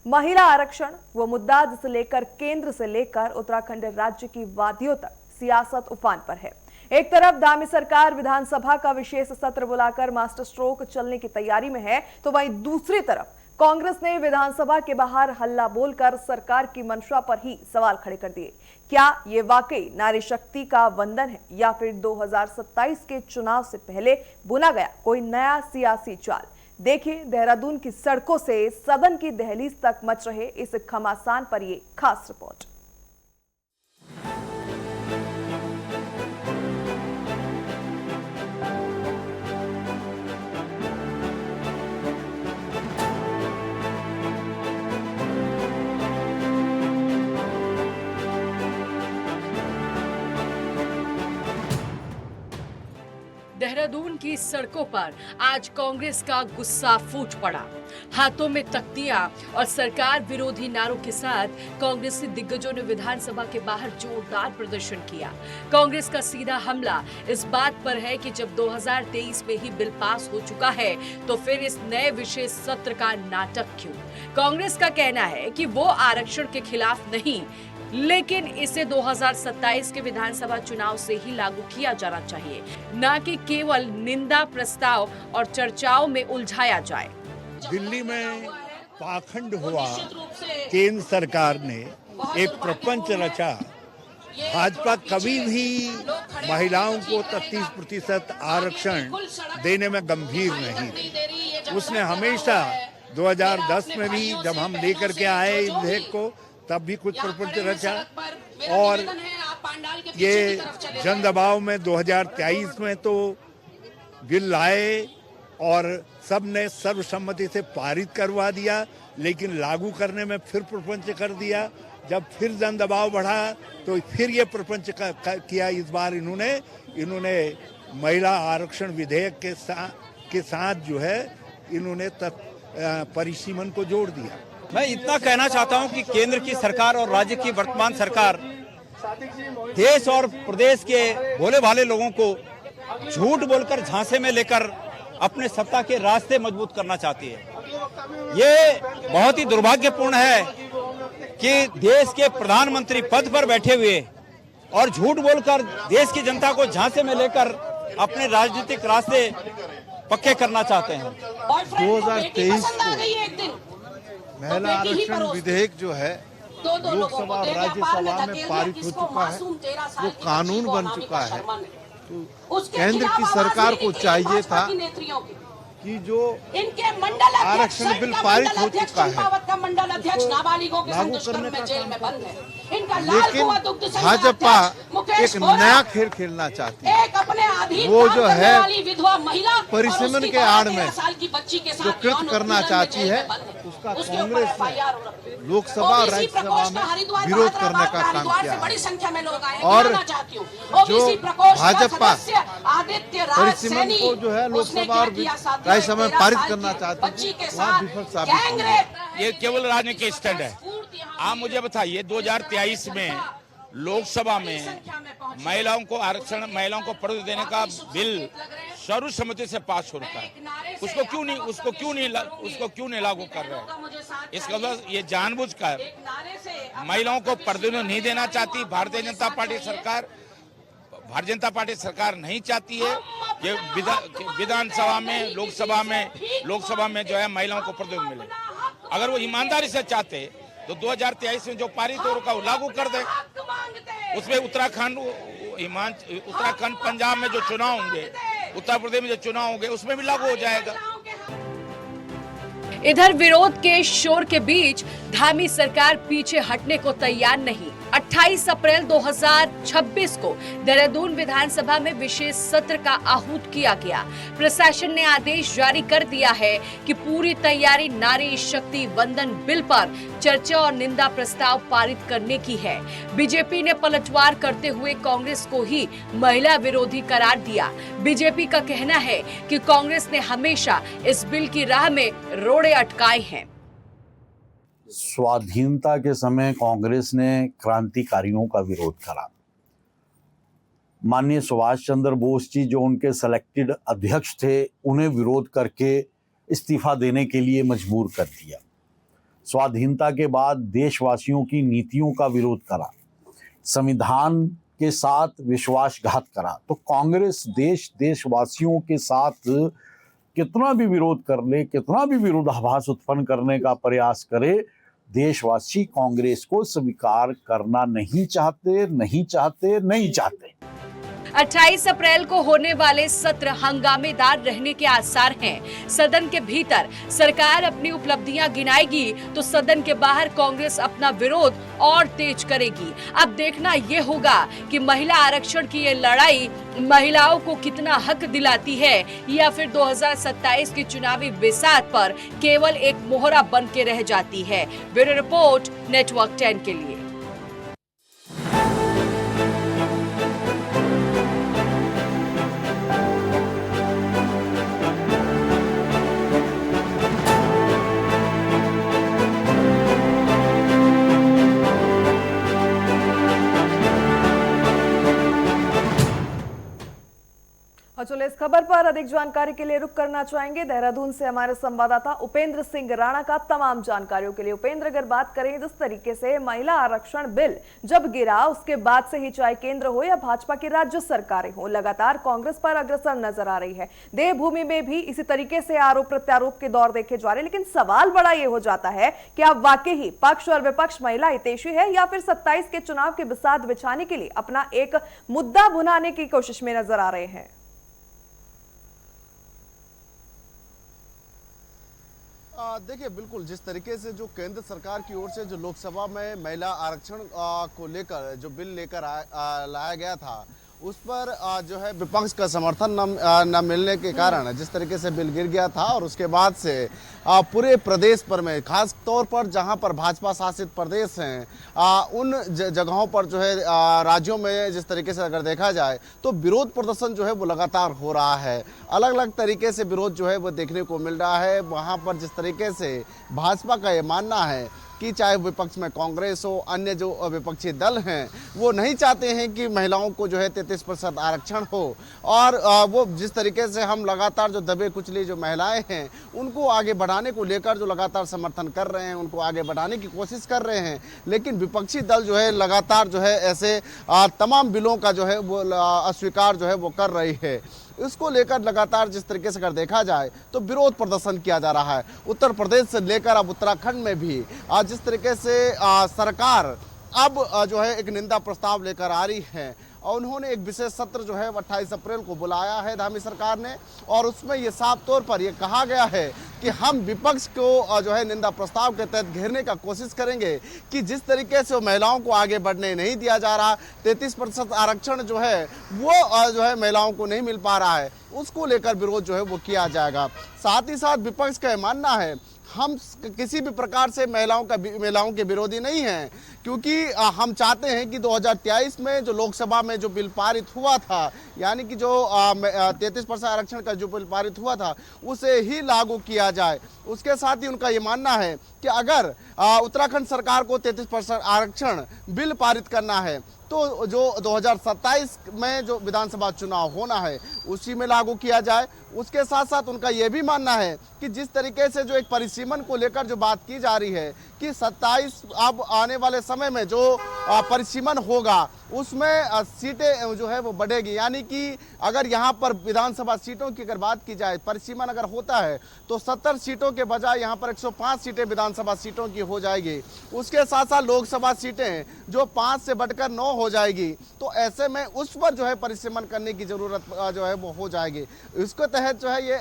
महिला आरक्षण वो मुद्दा जिसे लेकर केंद्र से लेकर उत्तराखंड राज्य की वादियों तक सियासत उफान पर है। एक तरफ धामी सरकार विधानसभा का विशेष सत्र बुलाकर मास्टर स्ट्रोक चलने की तैयारी में है, तो वहीं दूसरी तरफ कांग्रेस ने विधानसभा के बाहर हल्ला बोलकर सरकार की मंशा पर ही सवाल खड़े कर दिए। क्या ये वाकई नारी शक्ति का वंदन है या फिर 2027 के चुनाव से पहले बुना गया कोई नया सियासी चाल? देखिए देहरादून की सड़कों से सदन की दहलीज तक मच रहे इस घमासान पर ये खास रिपोर्ट। देहरादून की सड़कों पर आज कांग्रेस का गुस्सा फूट पड़ा। हाथों में तख्तियां और सरकार विरोधी नारों के साथ कांग्रेसी दिग्गजों ने विधानसभा के बाहर जोरदार प्रदर्शन किया। कांग्रेस का सीधा हमला इस बात पर है कि जब 2023 में ही बिल पास हो चुका है तो फिर इस नए विशेष सत्र का नाटक क्यों? कांग्रेस का कहना है कि वो आरक्षण के खिलाफ नहीं, लेकिन इसे 2027 के विधानसभा चुनाव से ही लागू किया जाना चाहिए, न कि केवल निंदा प्रस्ताव और चर्चाओं में उलझाया जाए। दिल्ली में पाखंड हुआ, केंद्र सरकार ने एक प्रपंच रचा। भाजपा कभी भी महिलाओं को 33% आरक्षण देने में गंभीर नहीं थी। उसने हमेशा 2010 में भी जब हम लेकर के आए इस विधेयक को तब भी कुछ प्रपंच रचा, और ये जन दबाव में 2023 में तो बिल लाए और सबने सर्वसम्मति से पारित करवा दिया, लेकिन लागू करने में फिर प्रपंच कर दिया। जब फिर जन दबाव बढ़ा तो फिर ये प्रपंच किया। इस बार इन्होंने महिला आरक्षण विधेयक के साथ जो है इन्होंने परिसीमन को जोड़ दिया। मैं इतना कहना चाहता हूं कि केंद्र की सरकार और राज्य की वर्तमान सरकार देश और प्रदेश के भोले भाले लोगों को झूठ बोलकर झांसे में लेकर अपने सत्ता के रास्ते मजबूत करना चाहती है। ये बहुत ही दुर्भाग्यपूर्ण है कि देश के प्रधानमंत्री पद पर बैठे हुए और झूठ बोलकर देश की जनता को झांसे में लेकर अपने राजनीतिक रास्ते पक्के करना चाहते हैं। 2023 को महिला आरक्षण विधेयक जो है लोकसभा और राज्यसभा में पारित हो चुका है, वो कानून बन चुका है। तो केंद्र की सरकार को चाहिए था कि जो आरक्षण बिल पारित हो चुका है लागू करने का काम, लेकिन भाजपा एक नया खेल खेलना चाहती है। वो जो है परिसीमन के आड़ में जो कृत करना चाहती है उसका कांग्रेस ने लोकसभा और राज्यसभा में विरोध करने का काम किया है। और जो भाजपा परिसीमन को जो है लोकसभा और राज्यसभा में पारित करना चाहती है, वहाँ विफल साबित हुई। ये केवल राजनीतिक स्टैंड है। आप मुझे बताइए 2023 में लोकसभा में महिलाओं को आरक्षण, महिलाओं को पद देने का बिल सर्वसम्मति से पास हो रखा है। उसको क्यों नहीं लागू कर रहे हैं? इसका मतलब ये जानबूझकर महिलाओं को पद नहीं देना चाहती भारतीय जनता पार्टी सरकार। भारतीय जनता पार्टी सरकार नहीं चाहती है कि विधानसभा में लोकसभा में जो है महिलाओं को पद मिले। अगर वो ईमानदारी से चाहते तो 2023 में जो पारित हो रखा वो लागू कर दे। उसमें उत्तराखंड, पंजाब में जो चुनाव होंगे, उत्तर प्रदेश में जो चुनाव होंगे, उसमें भी लागू हो जाएगा। इधर विरोध के शोर के बीच धामी सरकार पीछे हटने को तैयार नहीं। 28 अप्रैल 2026 को देहरादून विधानसभा में विशेष सत्र का आहूत किया गया। प्रशासन ने आदेश जारी कर दिया है कि पूरी तैयारी नारी शक्ति वंदन बिल पर चर्चा और निंदा प्रस्ताव पारित करने की है। बीजेपी ने पलटवार करते हुए कांग्रेस को ही महिला विरोधी करार दिया। बीजेपी का कहना है कि कांग्रेस ने हमेशा इस बिल की राह में रोड़े अटकाए हैं। स्वाधीनता के समय कांग्रेस ने क्रांतिकारियों का विरोध करा। माननीय सुभाष चंद्र बोस जी जो उनके सिलेक्टेड अध्यक्ष थे, उन्हें विरोध करके इस्तीफा देने के लिए मजबूर कर दिया। स्वाधीनता के बाद देशवासियों की नीतियों का विरोध करा, संविधान के साथ विश्वासघात करा, तो कांग्रेस देशवासियों के साथ कितना भी विरोध कर ले, कितना भी विरोधाभास उत्पन्न करने का प्रयास करे, देशवासी कांग्रेस को स्वीकार करना नहीं चाहते। 28 अप्रैल को होने वाले सत्र हंगामेदार रहने के आसार हैं। सदन के भीतर सरकार अपनी उपलब्धियां गिनाएगी तो सदन के बाहर कांग्रेस अपना विरोध और तेज करेगी। अब देखना ये होगा कि महिला आरक्षण की ये लड़ाई महिलाओं को कितना हक दिलाती है या फिर 2027 की चुनावी बिसात पर केवल एक मोहरा बन के रह जाती है। ब्यूरो रिपोर्ट, नेटवर्क 10 के लिए। और चलो इस खबर पर अधिक जानकारी के लिए रुक करना चाहेंगे देहरादून से हमारे संवाददाता उपेंद्र सिंह राणा का तमाम जानकारियों के लिए। उपेंद्र, अगर बात करें जिस तरीके से महिला आरक्षण बिल जब गिरा उसके बाद से ही चाहे केंद्र हो या भाजपा की राज्य सरकारें हो, लगातार कांग्रेस पर अग्रसर नजर आ रही है। देवभूमि में भी इसी तरीके से आरोप प्रत्यारोप के दौर देखे जा रहे हैं, लेकिन सवाल बड़ा ये हो जाता है कि अब वाकई ही पक्ष और विपक्ष महिला हितैषी है या फिर 27 के चुनाव के बिसात बिछाने के लिए अपना एक मुद्दा भुनाने की कोशिश में नजर आ रहे हैं। देखिए, बिल्कुल जिस तरीके से जो केंद्र सरकार की ओर से जो लोकसभा में महिला आरक्षण को लेकर जो बिल लेकर लाया गया था, उस पर जो है विपक्ष का समर्थन न मिलने के कारण जिस तरीके से बिल गिर गया था और उसके बाद से पूरे प्रदेश पर में खास तौर पर जहां पर भाजपा शासित प्रदेश हैं उन जगहों पर जो है राज्यों में जिस तरीके से अगर देखा जाए तो विरोध प्रदर्शन जो है वो लगातार हो रहा है। अलग अलग तरीके से विरोध जो है वो देखने को मिल रहा है। वहां पर जिस तरीके से भाजपा का ये मानना है कि चाहे विपक्ष में कांग्रेस हो, अन्य जो विपक्षी दल हैं वो नहीं चाहते हैं कि महिलाओं को जो है 33% आरक्षण हो और वो जिस तरीके से हम लगातार जो दबे कुचली जो महिलाएं हैं उनको आगे बढ़ाने को लेकर जो लगातार समर्थन कर रहे हैं, उनको आगे बढ़ाने की कोशिश कर रहे हैं। लेकिन विपक्षी दल जो है लगातार जो है ऐसे तमाम बिलों का जो है वो अस्वीकार जो है वो कर रही है। इसको लेकर लगातार जिस तरीके से अगर देखा जाए तो विरोध प्रदर्शन किया जा रहा है। उत्तर प्रदेश से लेकर अब उत्तराखंड में भी जिस तरीके से सरकार अब जो है एक निंदा प्रस्ताव लेकर आ रही है और उन्होंने एक विशेष सत्र जो है 28 अप्रैल को बुलाया है धामी सरकार ने और उसमें ये साफ तौर पर ये कहा गया है कि हम विपक्ष को जो है निंदा प्रस्ताव के तहत घेरने का कोशिश करेंगे कि जिस तरीके से महिलाओं को आगे बढ़ने नहीं दिया जा रहा, 33% आरक्षण जो है वो जो है महिलाओं को नहीं मिल पा रहा है, उसको लेकर विरोध जो है वो किया जाएगा। साथ ही साथ विपक्ष का मानना है हम किसी भी प्रकार से महिलाओं के विरोधी नहीं हैं, क्योंकि हम चाहते हैं कि 2023 में जो लोकसभा में जो बिल पारित हुआ था, यानी कि जो 33% आरक्षण का जो बिल पारित हुआ था उसे ही लागू किया जाए। उसके साथ ही उनका ये मानना है कि अगर उत्तराखंड सरकार को 33% आरक्षण बिल पारित करना है तो जो 2027 में जो विधानसभा चुनाव होना है उसी में लागू किया जाए। उसके साथ साथ उनका यह भी मानना है कि जिस तरीके से जो एक परिसीमन को लेकर जो बात की जा रही है कि 27 अब आने वाले समय में जो परिसीमन होगा उसमें सीटें जो है वो बढ़ेगी, यानी कि अगर यहाँ पर विधानसभा सीटों की अगर बात की जाए, परिसीमन अगर होता है तो 70 सीटों के बजाय यहाँ पर 105 सीटें विधानसभा सीटों की हो जाएगी। उसके साथ साथ लोकसभा सीटें जो 5 से बढ़कर 9 हो जाएगी, तो ऐसे में उस पर जो है परिसीमन करने की जरूरत जो है वो हो जाएगी। इसके तहत जो है ये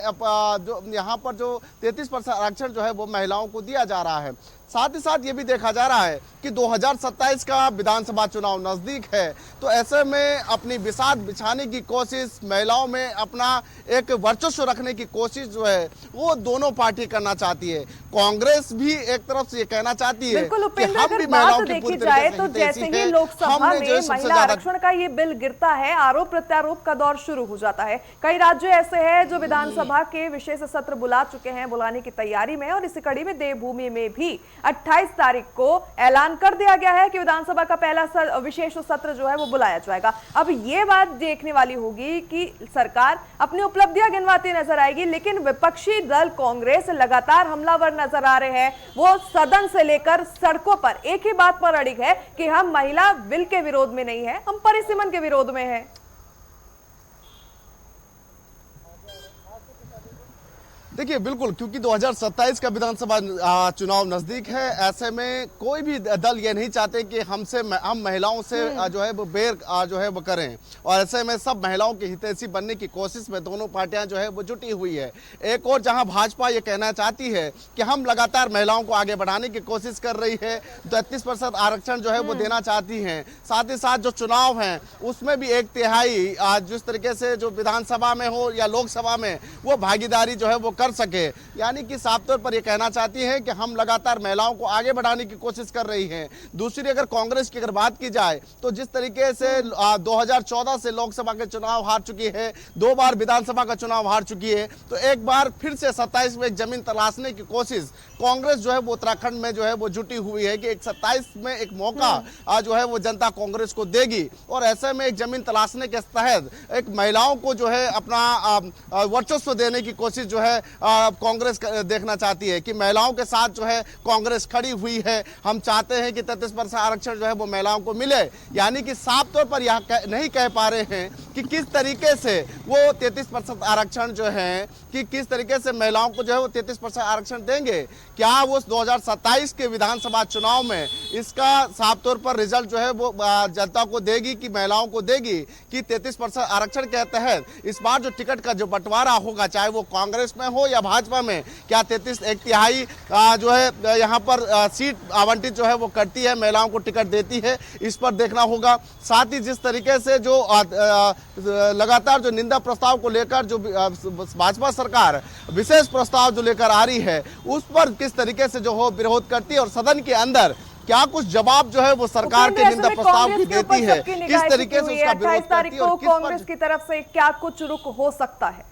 जो यहाँ पर जो 33% आरक्षण जो है वो महिलाओं को दिया जा रहा है। साथ ही साथ ये भी देखा जा रहा है कि 2027 का विधानसभा चुनाव नजदीक है, तो ऐसे में अपनी बिसात बिछाने की कोशिश, महिलाओं में अपना एक वर्चस्व रखने की कोशिश जो है वो दोनों पार्टी करना चाहती है। कांग्रेस भी एक तरफ से ये कहना चाहती है कि हम भी महिलाओं की पूरी तरीके से तो जैसे ही लोकसभा में महिला आरक्षण का ये बिल गिरता है, आरोप प्रत्यारोप का दौर शुरू हो जाता है। कई राज्य ऐसे हैं जो विधानसभा के विशेष सत्र बुला चुके हैं, बुलाने की तैयारी में, और इसी कड़ी में देवभूमि में भी 28 तारीख को ऐलान कर दिया गया है कि विधानसभा का पहला विशेष सत्र जो है वो बुलाया जाएगा। अब ये बात देखने वाली होगी कि सरकार अपनी उपलब्धियां गिनवाती नजर आएगी, लेकिन विपक्षी दल कांग्रेस लगातार हमलावर नजर आ रहे हैं। वो सदन से लेकर सड़कों पर एक ही बात पर अड़िग है कि हम महिला बिल के विरोध में नहीं है, हम परिसीमन के विरोध में है। देखिए बिल्कुल, क्योंकि 2027 का विधानसभा चुनाव नजदीक है, ऐसे में कोई भी दल ये नहीं चाहते कि हम महिलाओं से जो है वो जो है वो करें, और ऐसे में सब महिलाओं की हितैषी बनने की कोशिश में दोनों पार्टियां जो है वो जुटी हुई है। एक और जहां भाजपा ये कहना चाहती है कि हम लगातार महिलाओं को आगे बढ़ाने की कोशिश कर रही है, 33% आरक्षण जो है वो देना चाहती हैं। साथ ही साथ जो चुनाव हैं उसमें भी 1/3 जिस तरीके से जो विधानसभा में हो या लोकसभा में वो भागीदारी जो है वो कर सके, यानी कि साफ तौर पर यह कहना चाहती है कि हम लगातार महिलाओं को आगे बढ़ाने की कोशिश कर रही हैं। दूसरी अगर कांग्रेस की अगर बात की जाए तो जिस तरीके से 2014 से लोकसभा के चुनाव हार चुकी है, 2 बार विधानसभा का चुनाव हार चुकी है, तो एक बार फिर से 27 में एक जमीन तलाशने की कोशिश कांग्रेस जो है वो उत्तराखंड में जो है वो जुटी हुई है कि 27 में एक मौका जो है वो जनता कांग्रेस को देगी, और ऐसे में एक जमीन तलाशने के तहत एक महिलाओं को जो है अपना वर्चस्व देने की कोशिश जो है कांग्रेस देखना चाहती है कि महिलाओं के साथ जो है कांग्रेस खड़ी हुई है। हम चाहते हैं कि 33% आरक्षण जो है वो महिलाओं को मिले, यानी कि साफ तौर पर यह नहीं कह पा रहे हैं कि किस तरीके से वो 33% आरक्षण जो है कि किस तरीके से महिलाओं को जो है वो 33% आरक्षण देंगे। क्या वो 2027 के विधानसभा चुनाव में इसका साफ तौर पर रिजल्ट जो है वो जनता को देगी कि महिलाओं को देगी कि 33% आरक्षण के तहत इस बार जो टिकट का जो बंटवारा होगा, चाहे वो कांग्रेस में हो या भाजपा में, क्या 1/3 जो है यहाँ पर सीट आवंटित जो है वो करती है, महिलाओं को टिकट देती है, इस पर देखना होगा। साथ ही जिस तरीके से जो लगातार जो निंदा प्रस्ताव को लेकर जो भाजपा सरकार विशेष प्रस्ताव जो लेकर आ रही है उस पर किस तरीके से जो हो विरोध करती है, और सदन के अंदर क्या कुछ जवाब जो है वो सरकार के निंदा प्रस्ताव की देती है, किस तरीके से उसका विरोध करती है, और कांग्रेस की तरफ से क्या कुछ रुख हो सकता है?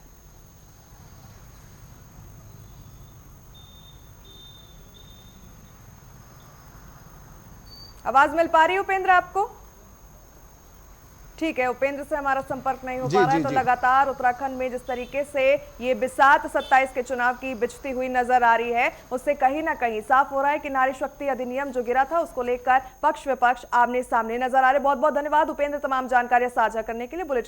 आवाज मिल पा रही है उपेंद्र आपको? ठीक है, उपेंद्र से हमारा संपर्क नहीं हो पा रहा है। तो लगातार उत्तराखंड में जिस तरीके से ये बिसात 27 के चुनाव की बिछती हुई नजर आ रही है, उससे कहीं ना कहीं साफ हो रहा है कि नारी शक्ति अधिनियम जो गिरा था उसको लेकर पक्ष विपक्ष आमने सामने नजर आ रहे। बहुत बहुत धन्यवाद उपेंद्र तमाम जानकारियां साझा करने के लिए। बुलेटिन